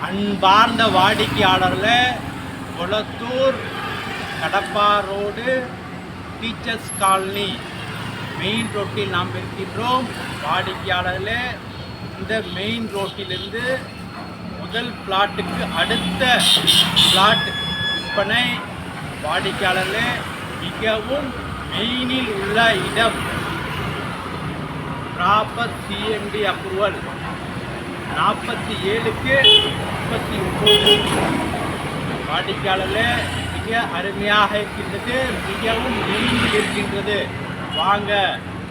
அன்பார்ந்த வாடிக்கையாளர்களே, Kolathur Kadapa road teachers colony main ரோட்டில் நாம் இருக்கின்றோம். வாடிக்கையாளர்களே, இந்த மெயின் ரோட்டிலிருந்து முதல் பிளாட்டுக்கு அடுத்த பிளாட் விற்பனை. வாடிக்கையாளர்களே, மிகவும் மெயினில் உள்ள இடம். ப்ராப்பர் சிஎம்டி அப்ரூவல் 47க்கு 39. வாடிக்கையாளர்களே, மிக அருமையாக இருக்கின்றது, மிகவும் மெயினில் இருக்கின்றது. வாங்க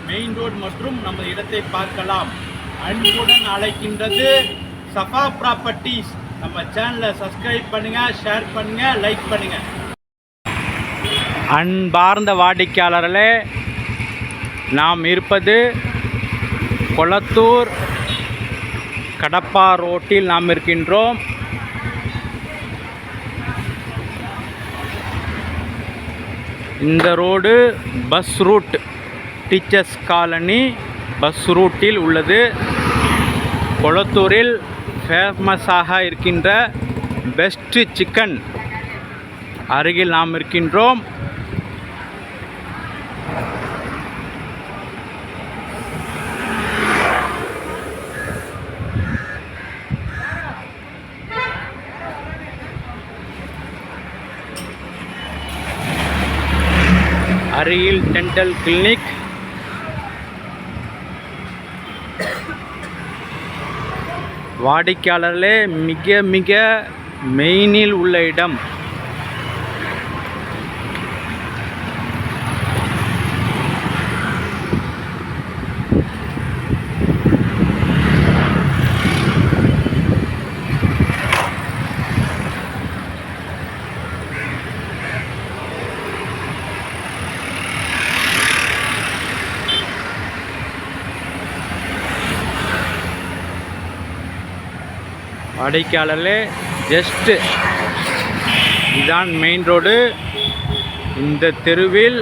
மெயின் ரோடு மற்றும் நம்ம இடத்தை பார்க்கலாம். அன்புடன் அழைக்கின்றது சஃபா ப்ராப்பர்ட்டிஸ். நம்ம சேனலை சப்ஸ்கிரைப் பண்ணுங்க, ஷேர் பண்ணுங்க, லைக் பண்ணுங்க. அன்பார்ந்த வாடிக்கையாளர்களே, நாம் இருப்பது கொளத்தூர் கடப்பா ரோட்டில் நாம் இருக்கின்றோம். இந்த road bus route teachers colony bus ரூட்டில் உள்ளது. கொளத்தூரில் ஃபேமஸாக இருக்கின்ற பெஸ்ட் சிக்கன் அருகில் நாம் இருக்கின்றோம். அருகில் டென்டல் கிளினிக், வாடிக்கையாளர்களே, மிக மிக மெயினில் உள்ள இடம். வாடிக்கையாளர்களே, ஜஸ்ட் இதுதான் மெயின் ரோடு. இந்த தெருவில்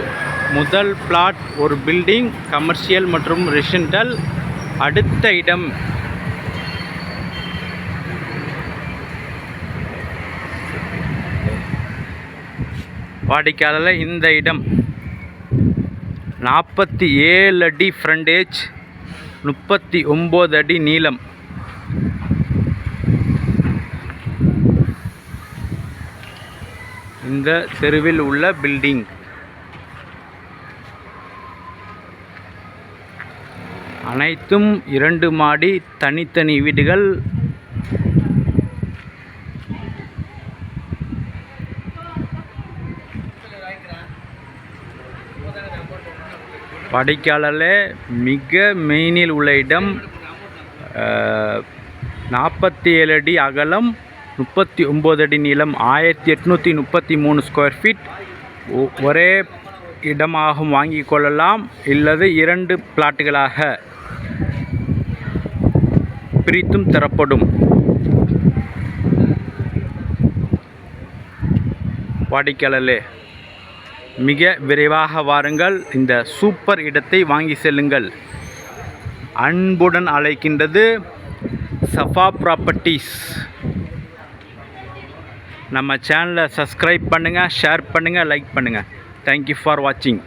முதல் பிளாட் ஒரு பில்டிங், கமர்ஷியல் மற்றும் ரெசிடென்டல். அடுத்த இடம் வாடிக்கையாளர்களே, இந்த இடம் 47 அடி ஃப்ரண்டேஜ், 39 அடி நீளம். இந்த தெருவில் உள்ள பில்டிங். அனைத்தும் 2 மாடி தனித்தனி வீடுகள். வாடிக்கையாளர்களே, மிக மெயினில் உள்ள இடம். 47 அடி அகலம், 39 அடி நீளம், 1833 ஸ்கொயர் ஃபீட். ஒரே இடமாகவும் வாங்கிக் கொள்ளலாம், இல்லது 2 பிளாட்டுகளாக பிரித்தும் தரப்படும். வாடிக்கையாளர்களே, மிக விரைவாக வாருங்கள், இந்த சூப்பர் இடத்தை வாங்கி செல்லுங்கள். அன்புடன் அழைக்கின்றது சஃபா ப்ராப்பர்ட்டிஸ். நம்ம சேனலை சப்ஸ்கிரைப் பண்ணுங்கள், ஷேர் பண்ணுங்கள், லைக் பண்ணுங்கள். தேங்க்யூ ஃபார் வாட்சிங்.